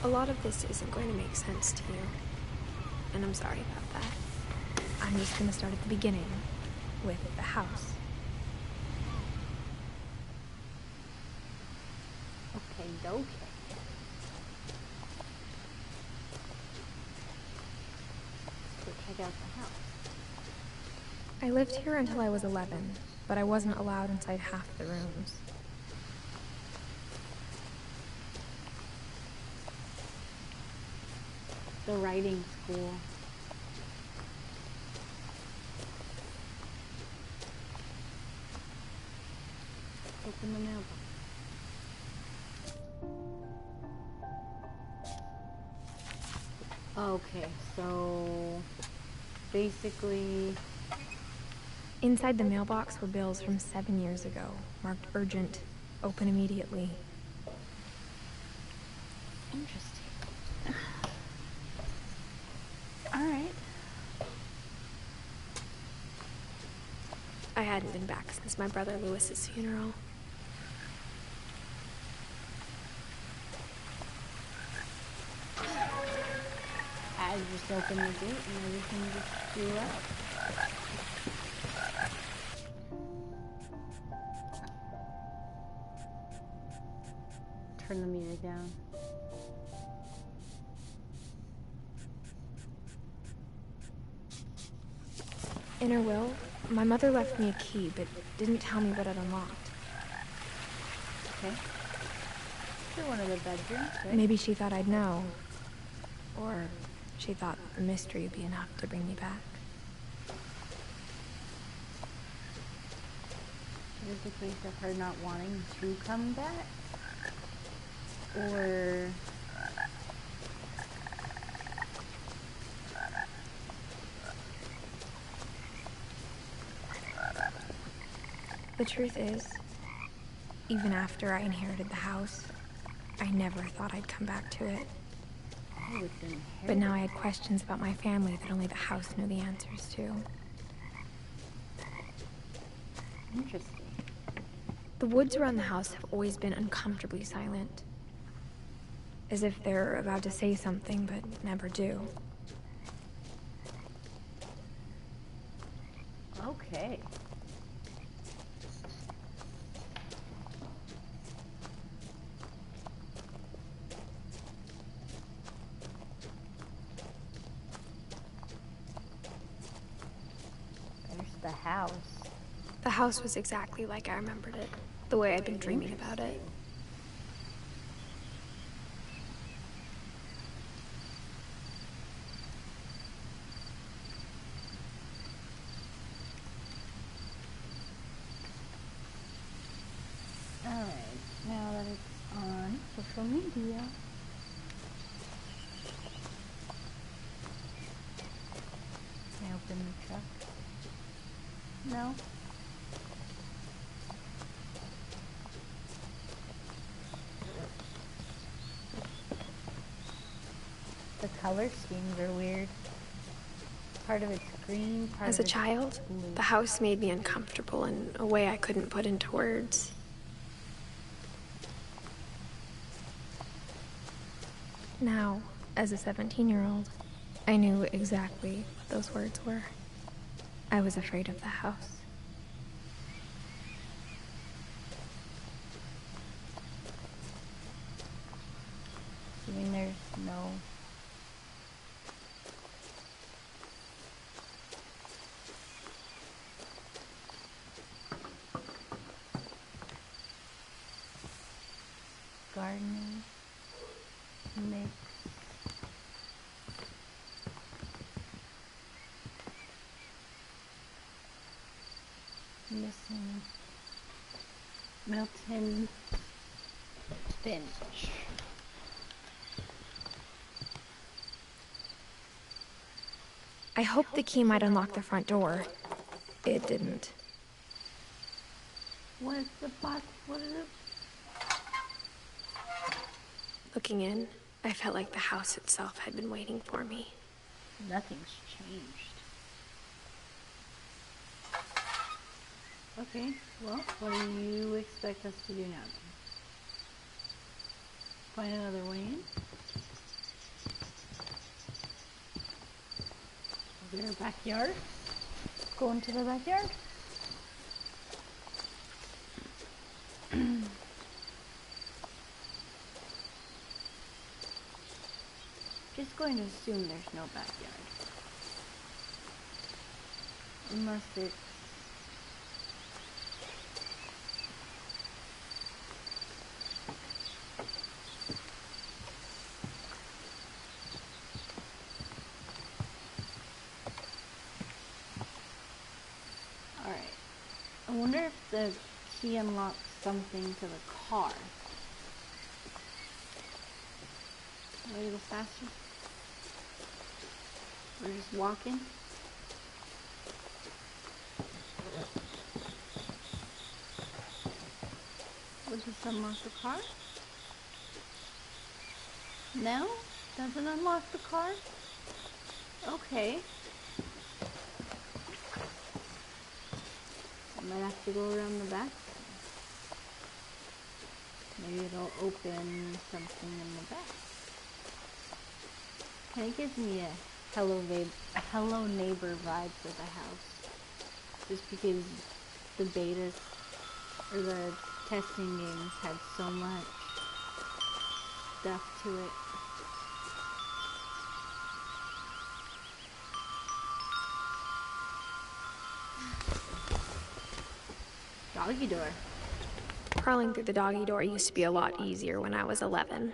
A lot of this isn't going to make sense to you, and I'm sorry about that. I'm just gonna start at the beginning, with the house. Okay. So check out the house. I lived here until I was 11, but I wasn't allowed inside half the rooms. The writing school. Open the mailbox. Okay, so basically... Inside the mailbox were bills from 7 years ago, marked urgent, open immediately. Interesting. Alright. I hadn't been back since my brother Lewis's funeral. I just opened the gate and everything just blew up. Turn the music down. In her will, my mother left me a key, but didn't tell me what it unlocked. Okay. To one of the bedrooms, right? Maybe she thought I'd know. Or she thought the mystery would be enough to bring me back. Is it the case of her not wanting to come back? Or... The truth is, even after I inherited the house, I never thought I'd come back to it. But now I had questions about my family that only the house knew the answers to. Interesting. The woods around the house have always been uncomfortably silent. As if they're about to say something, but never do. Okay. There's the house. The house was exactly like I remembered it, the way I'd been dreaming about it. Alright, now that it's on social media. Can I open the truck? No. The color schemes are weird. Part of it's green, part As of a it's child, blue. the house made me uncomfortable in a way I couldn't put into words. Now, as a 17-year-old, I knew exactly what those words were. I was afraid of the house. You mean there's no... gardening mix? Missing Milton Finch. I hoped the key might unlock the front door. It didn't. What is the box? What is it? Looking in, I felt like the house itself had been waiting for me. Nothing's changed. Okay, well, what do you expect us to do now? Find another way in? Your backyard? Go into the backyard? Just going to assume there's no backyard. Unless it's... Alright. I wonder if the key unlocks something to the car. Want to go faster? We're just walking. Would this unlock the car? No? Doesn't unlock the car? Okay. I might have to go around the back. Maybe it'll open something in the back. Kind of gives me a hello neighbor vibe for the house. Just because the betas or the testing games had so much stuff to it. Doggy door. Crawling through the doggy door used to be a lot easier when I was 11.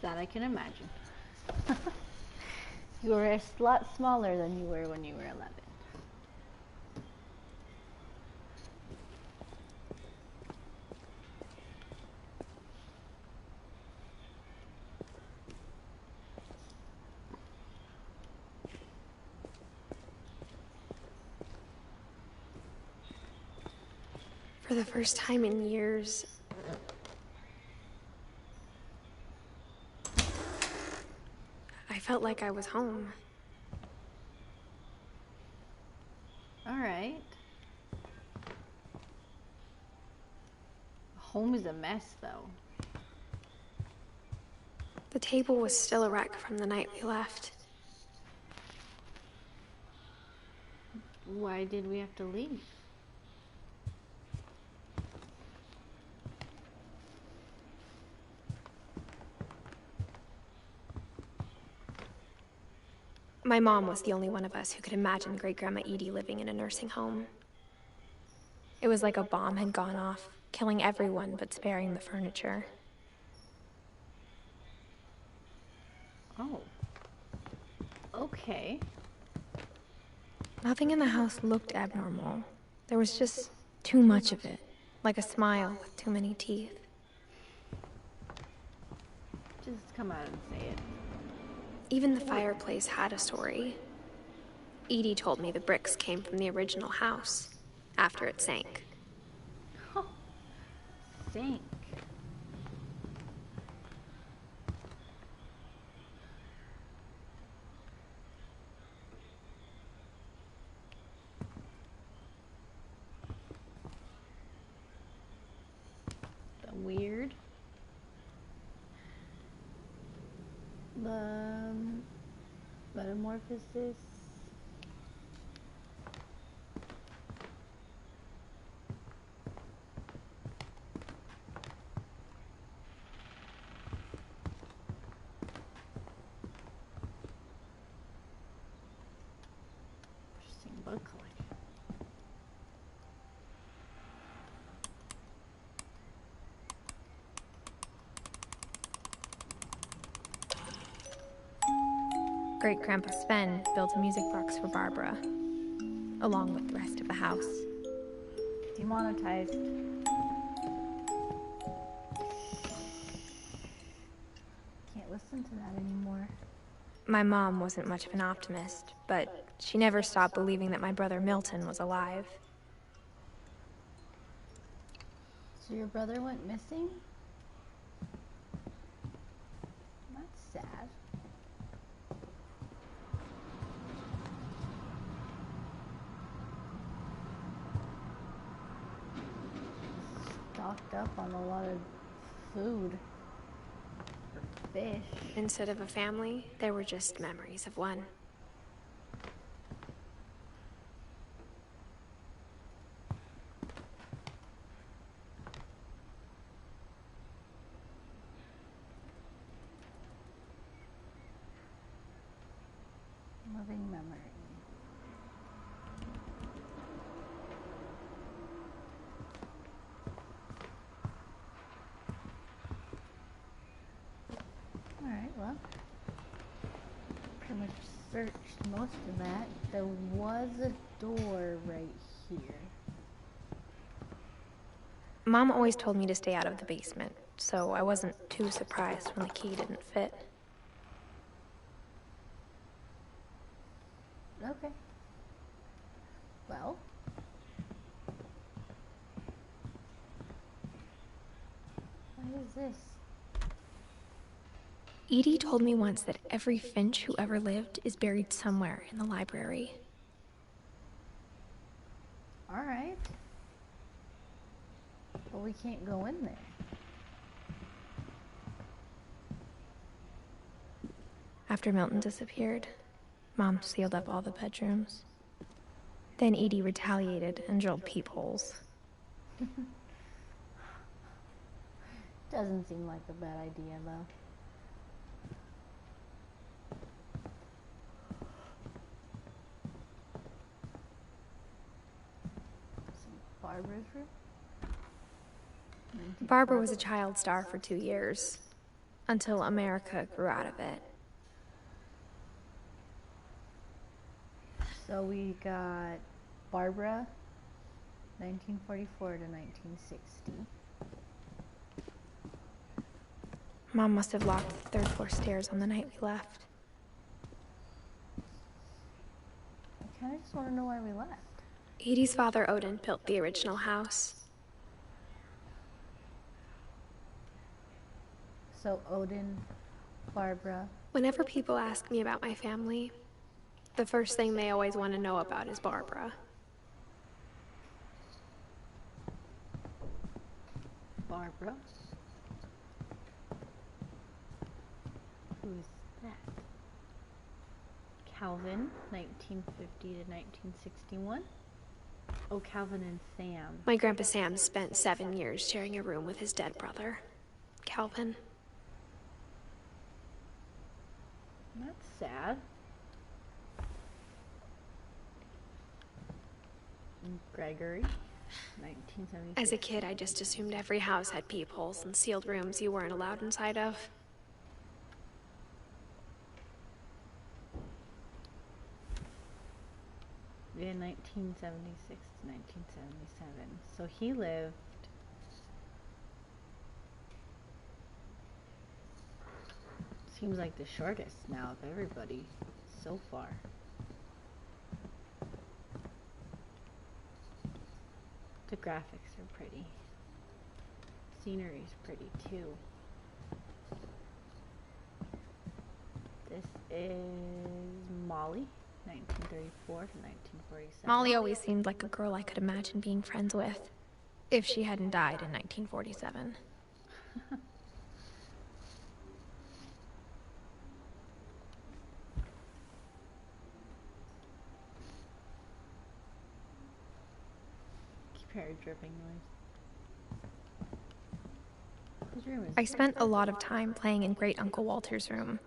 That I can imagine. You were a lot smaller than you were when you were 11. For the first time in years, I felt like I was home. Alright. Home is a mess, though. The table was still a wreck from the night we left. Why did we have to leave? My mom was the only one of us who could imagine Great-Grandma Edie living in a nursing home. It was like a bomb had gone off, killing everyone but sparing the furniture. Oh. Okay. Nothing in the house looked abnormal. There was just too much of it, like a smile with too many teeth. Just come out and say it. Even the fireplace had a story. Edie told me the bricks came from the original house, after it sank. Oh, sank. The weird. Metamorphosis. Interesting book collection. Great-Grandpa Sven built a music box for Barbara, along with the rest of the house. Demonetized. Can't listen to that anymore. My mom wasn't much of an optimist, but she never stopped believing that my brother Milton was alive. So your brother went missing? That's sad. Stocked up on a lot of food. fish. Instead of a family, there were just memories of one. Loving memory. Alright, well, pretty much searched most of that. There was a door right here. Mom always told me to stay out of the basement, so I wasn't too surprised when the key didn't fit. Okay. Well. What is this? Edie told me once that every Finch who ever lived is buried somewhere in the library. Alright. But we can't go in there. After Milton disappeared, Mom sealed up all the bedrooms. Then Edie retaliated and drilled peepholes. Doesn't seem like a bad idea, though. Barbara's room? Barbara was a child star for 2 years, until America grew out of it. So we got Barbara, 1944 to 1960. Mom must have locked the third floor stairs on the night we left. I kind of just want to know why we left. Edie's father, Odin, built the original house. So Odin, Barbara. Whenever people ask me about my family, the first thing they always want to know about is Barbara. Barbara? Who's that? Calvin, 1950 to 1961. Oh, Calvin and Sam. My Grandpa Sam spent 7 years sharing a room with his dead brother, Calvin. That's sad. Gregory, 1976. As a kid, I just assumed every house had peepholes and sealed rooms you weren't allowed inside of. Yeah, 1976 to 1977. So he lived. Seems like the shortest now of everybody so far. The graphics are pretty. Scenery's pretty too. This is Molly, 1934 to 1947. Molly always seemed like a girl I could imagine being friends with, if she hadn't died in 1947. Keep hearing dripping noise. His room is I spent a lot of time playing in Great Uncle Walter's room.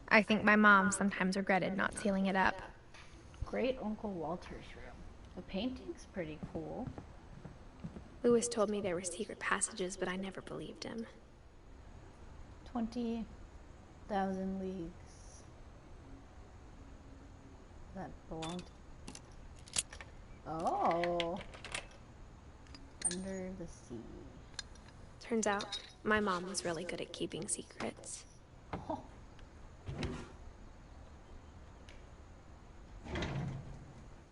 I think my mom sometimes regretted not sealing it up. Great Uncle Walter's room. The painting's pretty cool. Lewis told me there were secret passages, but I never believed him. 20,000 Leagues. That belonged. Oh. Under the Sea. Turns out, my mom was really good at keeping secrets. Oh.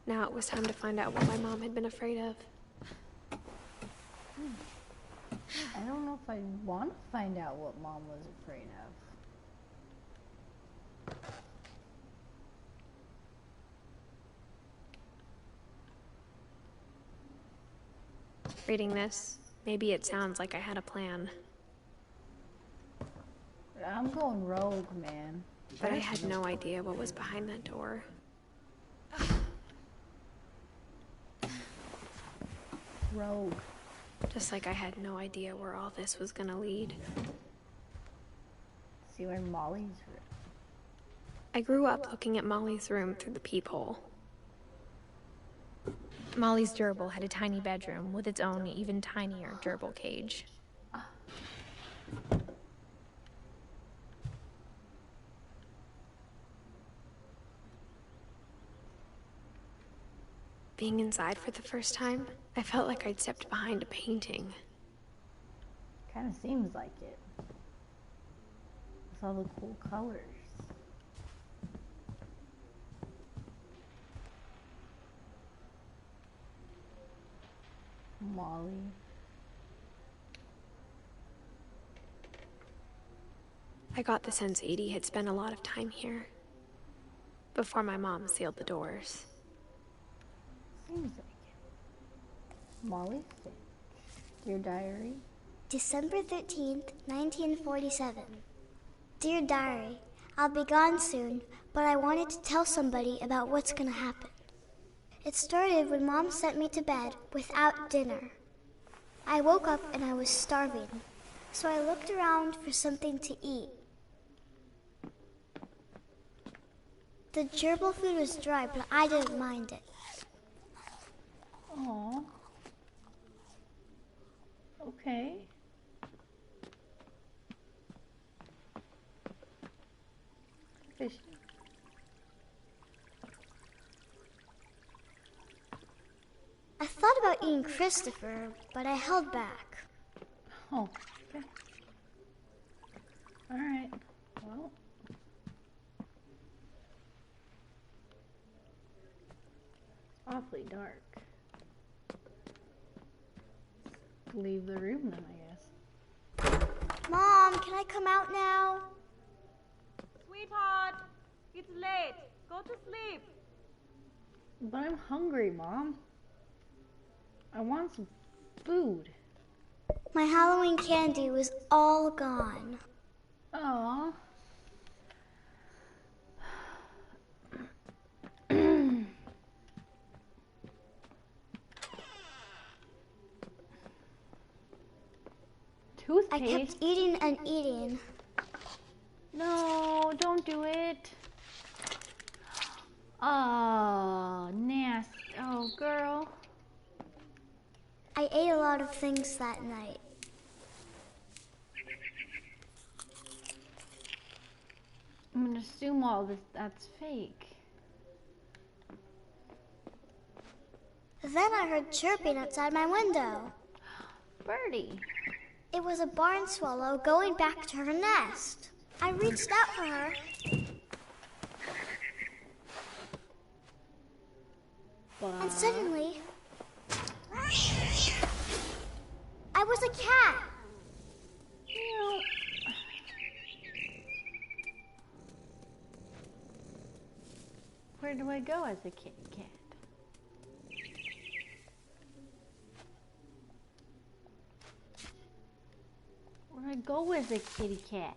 Now it was time to find out what my mom had been afraid of. I don't know if I want to find out what Mom was afraid of. Reading this, maybe it sounds like I had a plan. I'm going rogue, man. But I had no idea what was behind that door. Rogue. Just like I had no idea where all this was gonna lead. See where Molly's room. I grew up looking at Molly's room through the peephole. Molly's gerbil had a tiny bedroom with its own even tinier gerbil cage. Being inside for the first time, I felt like I'd stepped behind a painting. Kind of seems like it. With all the cool colors. Molly. I got the sense Edie had spent a lot of time here. Before my mom sealed the doors. Seems like it. Molly Finch. Dear Diary. December 13th, 1947. Dear Diary, I'll be gone soon, but I wanted to tell somebody about what's gonna happen. It started when Mom sent me to bed without dinner. I woke up and I was starving, so I looked around for something to eat. The gerbil food was dry, but I didn't mind it. Aww. Okay. Fish. I thought about eating Christopher, but I held back. Oh, okay. Alright. Well. It's awfully dark. Leave the room then, I guess. Mom, can I come out now? Sweetheart, it's late. Go to sleep. But I'm hungry, Mom. I want some food. My Halloween candy was all gone. Aww. Toothpaste? I kept eating and eating. No, don't do it. Oh, nasty. Oh, girl. I ate a lot of things that night. I'm gonna assume all this that's fake. Then I heard chirping outside my window. Birdie. It was a barn swallow going back to her nest. I reached out for her. And suddenly, I was a cat. Meow. Where do I go as a kitty cat? Where do I go as a kitty cat?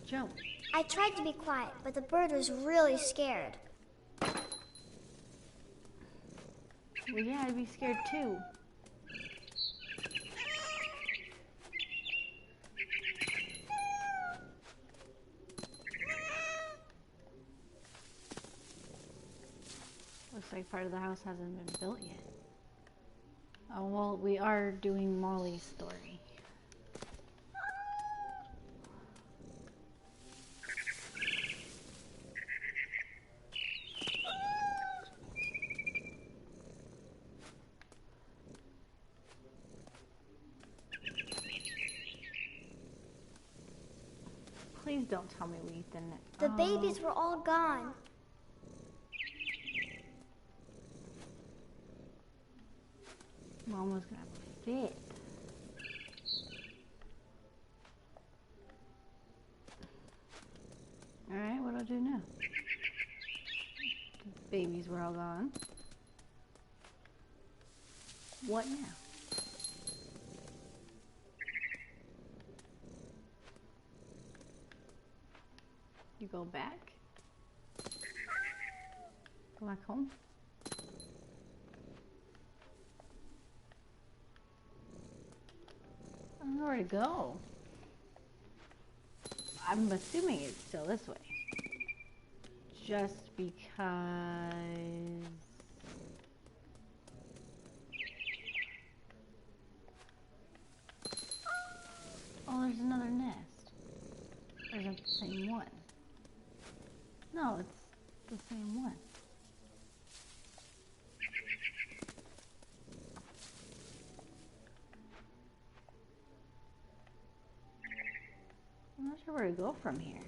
Jump. I tried to be quiet, but the bird was really scared. Well, yeah, I'd be scared too. Looks like part of the house hasn't been built yet. Oh, well, we are doing Molly's story. Please don't tell me we didn't. The babies were all gone. Mom was gonna have a fit. Alright, what do I do now? The babies were all gone. What now? You go back? Go back home? I don't know where to go. I'm assuming it's still this way. Just because... Oh, there's another nest. Or is it the same one? No, it's the same one. I'm not sure where to go from here.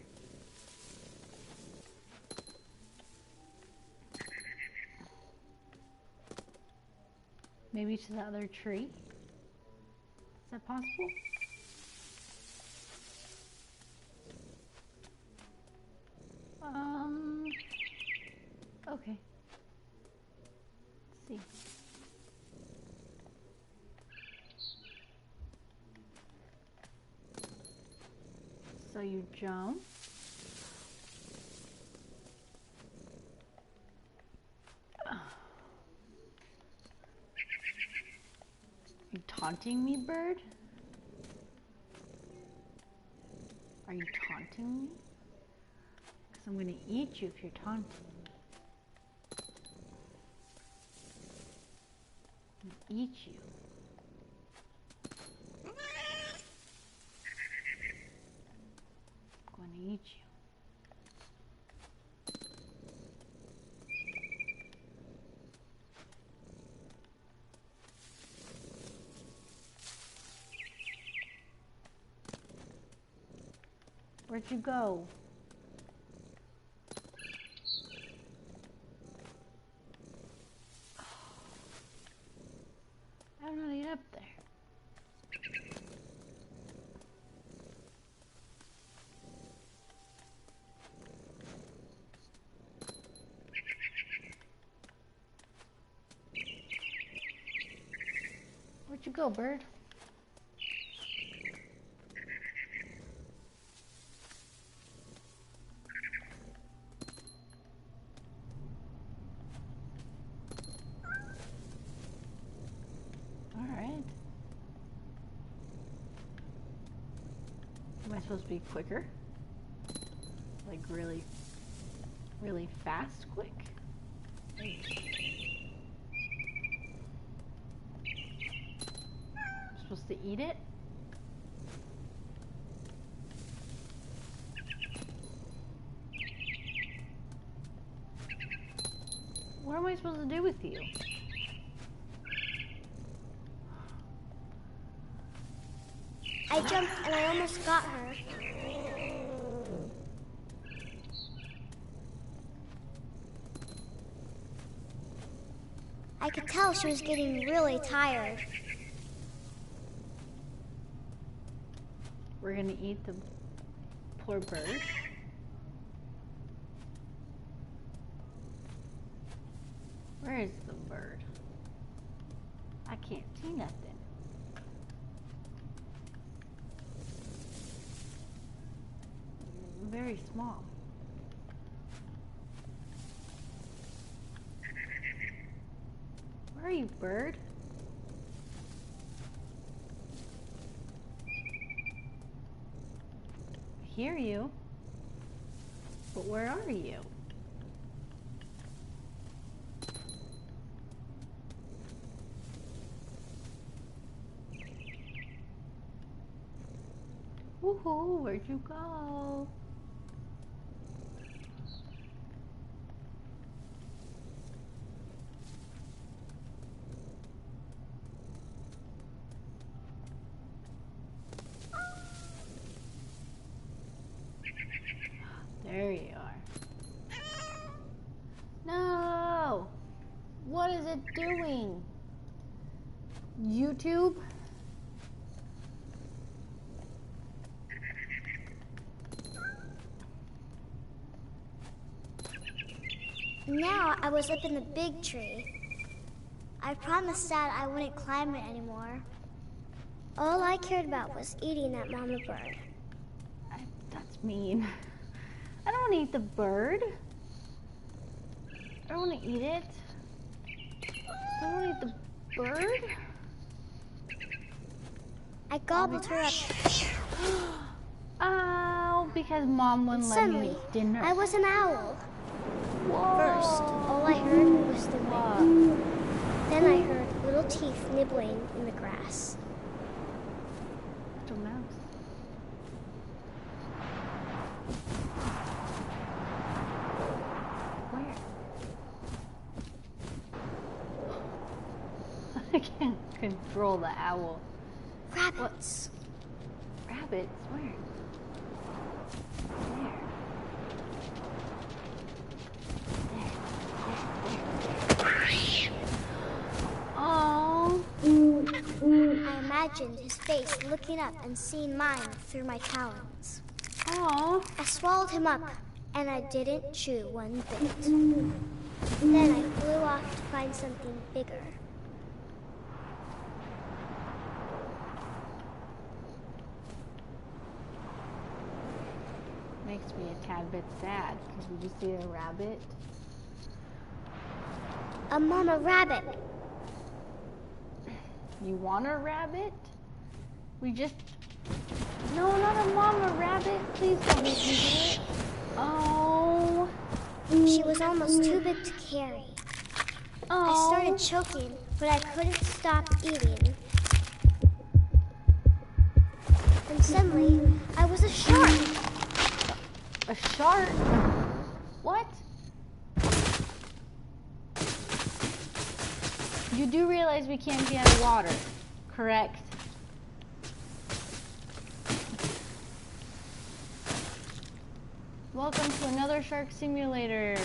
Maybe to the other tree? Is that possible? Okay. Let's see. So you jump. You taunting me, bird? Are you taunting me? Because I'm gonna eat you if you're taunting me. Eat you. I'm going to eat you. Where'd you go? I don't know how to get up there. Where'd you go, bird? Am I supposed to be quicker? Like really, really fast quick? I'm supposed to eat it? What am I supposed to do with you? I jumped and I almost got her. I could tell she was getting really tired. We're gonna eat the poor bird. Where is the bird? I can't see nothing. Very small. Where are you, bird? I hear you. But where are you? Woohoo, where'd you go? There you are. No! What is it doing? YouTube? Now I was up in the big tree. I promised Dad I wouldn't climb it anymore. All I cared about was eating that mama bird. That's mean. I don't want to eat the bird. I don't want to eat it. I don't want to eat the bird. I gobbled her up. Oh, because Mom wouldn't let me Suddenly, eat dinner. I was an owl. Whoa. First, all I heard was the wind. Then I heard little teeth nibbling in the grass. It's a mouse. Where? I can't control the owl. Rabbits. Rabbits? Where? Oh. I imagined his face looking up and seeing mine through my talons. Oh. I swallowed him up, and I didn't chew one bit. Then I flew off to find something bigger. Makes me a tad bit sad because we just ate a rabbit. A mama rabbit. You want a rabbit? We just... No, not a mama rabbit. Please don't make me do it. Oh. She was almost too big to carry. I Oh. started choking, but I couldn't stop eating. And suddenly, I was a shark. A shark? What? You do realize we can't be underwater, correct? Welcome to another shark simulator.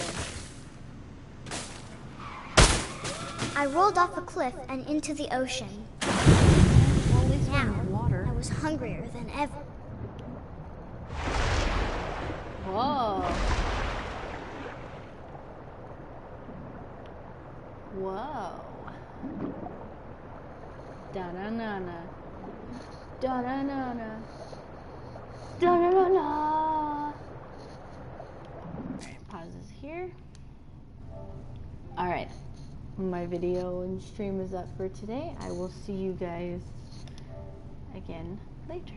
I rolled off a cliff and into the ocean. Well, at least we're Now, in the water. I was hungrier than ever. Whoa. Whoa. Da-na-na-na. Da-na-na-na. Da-na-na-na. Alright, pause this here. Alright. My video and stream is up for today. I will see you guys again later.